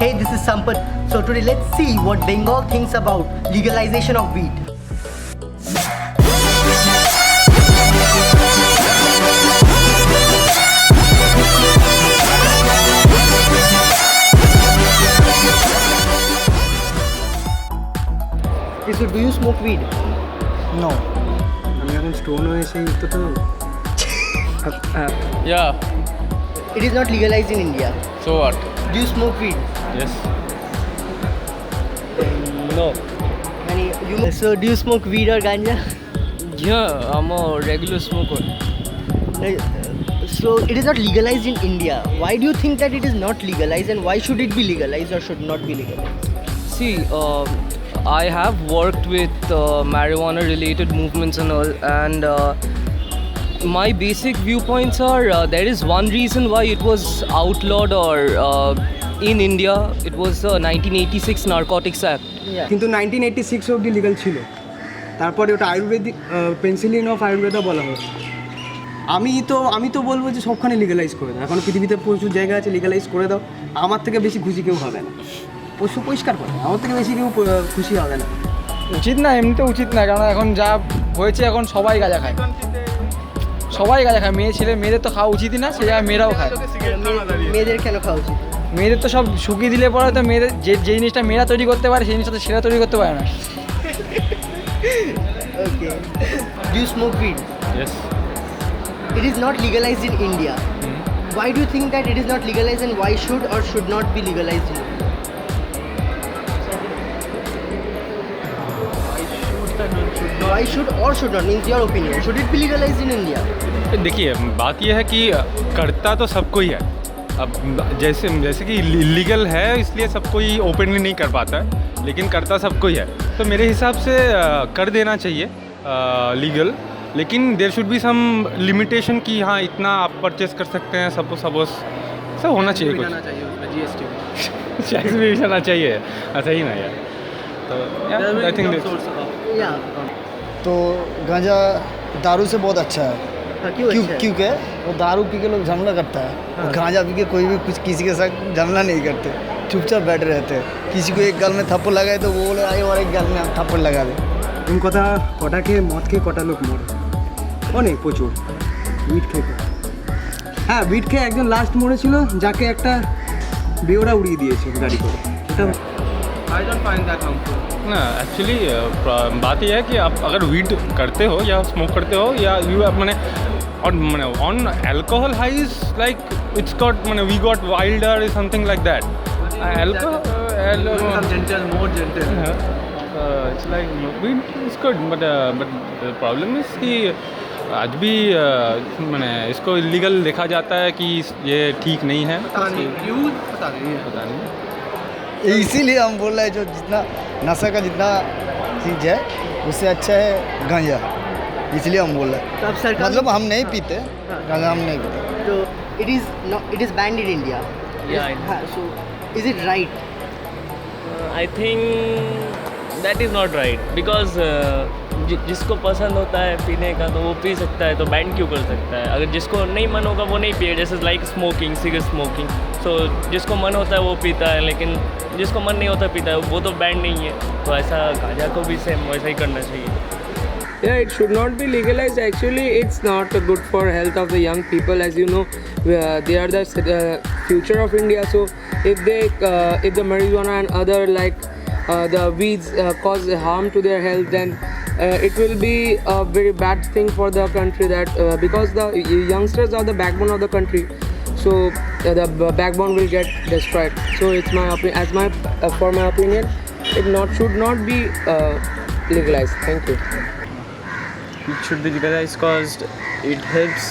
Hey, this is Sampath. So today let's see what Bengal thinks about legalization of weed. So do you smoke weed? No. আমি এখন stone হয়েছে তো Yeah, It is not legalized in India. so what? Do you smoke weed? Yes. No. So do you smoke weed or ganja? Yeah, I'm a regular smoker. So it is not legalized in India. Why do you think that it is not legalized, and why should it be legalized or should not be legalized? See, I have worked with marijuana related movements and all, and my basic viewpoints are there is one reason why it was outlawed or in India, it was the 1986 Narcotics Act. Yeah. কিন্তু 1986 অবধি legal ছিল, তারপরে ওটা Ayurvedic পেন্সিলিন of Ayurveda বলা হয়। আমি তো বলবো যে সবখানে লিগালাইজ করে দাও। এখন পৃথিবীতে প্রচুর জায়গা আছে, লিগালাইজ করে দাও। আমার থেকে বেশি খুশি কেউ হবে না। পরিষ্কার করে, আমার থেকে বেশি কেউ খুশি হবে না। উচিত না, এমনিতে উচিত না, কারণ এখন যা হয়েছে এখন সবাই গাঁজা খায়, মেয়ে ছেলে মেয়েদের তো খাওয়া উচিতই না, সে জায়গায় মেয়েরাও খায়। মেয়েদের কেন খাওয়া উচিত? মেয়েদের তো সব শুকিয়ে দিলে পরে তো মেয়েদের যে জিনিসটা মেয়েরা তৈরি করতে পারে সেই জিনিসটা তো সেরা তৈরি করতে পারে না। Okay. Do you smoke weed? Yes. It is not legalized in India. Why do you think that it is not legalized, and why should or should not be legalized in India? Why should or should not means your opinion. Should it be legalized in India? देखिए, बात यह है कि करता तो सबको ही है। अब जैसे कि इलीगल है इसलिए सब कोई ओपनली नहीं कर पाता है, लेकिन करता सबको ही है। तो मेरे हिसाब से कर देना चाहिए लीगल, लेकिन there should be some limitation कि हाँ इतना आप परचेस कर सकते हैं। सब होना चाहिए, कुछ टैक्स भी जाना चाहिए, ऐसा ही ना यार। तो आई थिंक Yeah. तो गांजा दारू से बहुत अच्छा है। क्यों अच्छा है? क्योंकि वो दारू पी के लोग झगड़ा करता है, और गांजा पी के कोई भी कुछ किसी के साथ झगड़ा नहीं करते, चुपचाप बैठे रहते हैं। किसी को एक गाल में थप्पड़ लगाए तो वो बोले आए और एक गाल में थप्पड़ लगा दे। এরকম কথা, কটা খেয়ে মদ খেয়ে কটা লোক মরে, অনেক প্রচুর উইড খেয়ে। হ্যাঁ, উইড খেয়ে একজন লাস্ট মরেছিল, যাকে একটা বেওড়া উড়িয়ে দিয়েছে গাড়ি করে। এটা I don't find that harmful. ना एक्चुअली बात यह है कि आप अगर वीड करते हो या स्मोक करते हो या यू मैंने on alcohol highs like it's got we got wilder something like that More gentle. It's like weed is good but problem is कि आज भी मैंने इसको इलीगल देखा जाता है कि ये ठीक नहीं है। पता नहीं। इसीलिए हम बोल रहे हैं जो जितना नशा का जितना चीज़ है उससे अच्छा है गांजा, इसलिए हम बोल रहे हैं। तो अब सरकार मतलब हम नहीं पीते गांजा, हम नहीं पीते। तो it is banned in India. Yeah, So is it right? I think that is not right because जिसको पसंद होता है पीने का तो वो पी सकता है, तो बैन क्यों कर सकता है? अगर जिसको नहीं मन होगा वो नहीं पिए, जैसे लाइक स्मोकिंग, सिगरेट स्मोकिंग। सो जिसको मन होता है वो पीता है, लेकिन जिसको मन नहीं होता पीता है, वो तो बैन नहीं है। तो ऐसा गांजा को भी सेम वैसा ही करना चाहिए। Yeah, it should not be legalized. Actually, it's not good for health of the young people. As you know, they are the future of India. So, if the marijuana and other like the weeds cause harm to their health, then it will be a very bad thing for the country. That because the youngsters are the backbone of the country, so the backbone will get destroyed. So, it's my for my opinion, it should not be legalized. Thank you. It should be legalized because it helps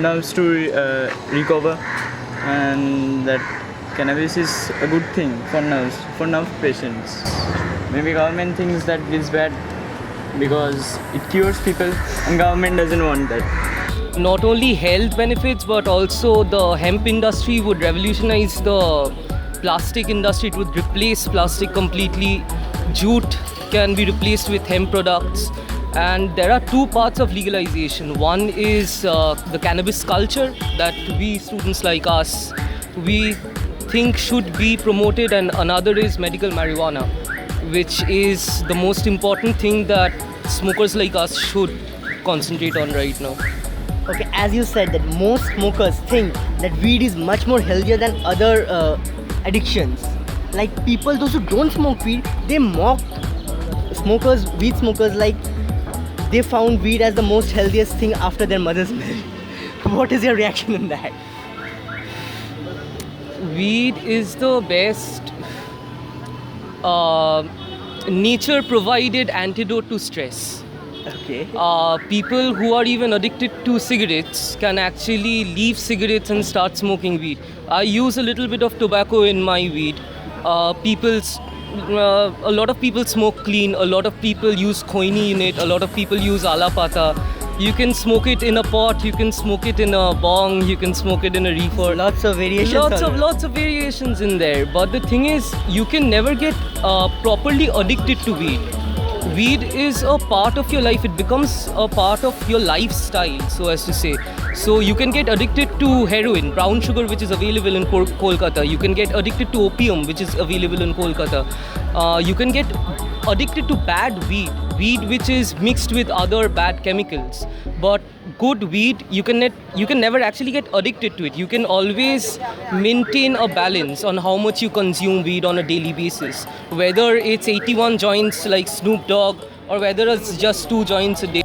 nerves to recover, and that cannabis is a good thing for nerves, for nerve patients. Maybe government thinks that it's bad because it cures people, and government doesn't want that. Not only health benefits, but also the hemp industry would revolutionize the plastic industry. It would replace plastic completely. Jute can be replaced with hemp products. And there are two parts of legalization. One is the cannabis culture, that we students like us, we think should be promoted, and another is medical marijuana, which is the most important thing that smokers like us should concentrate on right now. Okay, as you said that most smokers think that weed is much more healthier than other addictions. Like people, those who don't smoke weed, they mock smokers, weed smokers, like they found weed as the most healthiest thing after their mother's milk. What is your reaction on that? Weed is the best nature provided antidote to stress. Okay. People who are even addicted to cigarettes can actually leave cigarettes and start smoking weed. I use a little bit of tobacco in my weed. A lot of people smoke clean, a lot of people use khoini in it, a lot of people use alapata. You can smoke it in a pot, you can smoke it in a bong, you can smoke it in a reefer. Lots of variations. Lots of variations in there. But the thing is, you can never get properly addicted to weed. Weed is a part of your life. It becomes a part of your lifestyle, so as to say. So you can get addicted to heroin, brown sugar, which is available in Kolkata. You can get addicted to opium, which is available in Kolkata. You can get addicted to bad weed which is mixed with other bad chemicals. But good weed, you can never actually get addicted to it. You can always maintain a balance on how much you consume weed on a daily basis. Whether it's 81 joints like Snoop Dogg or whether it's just 2 joints a day.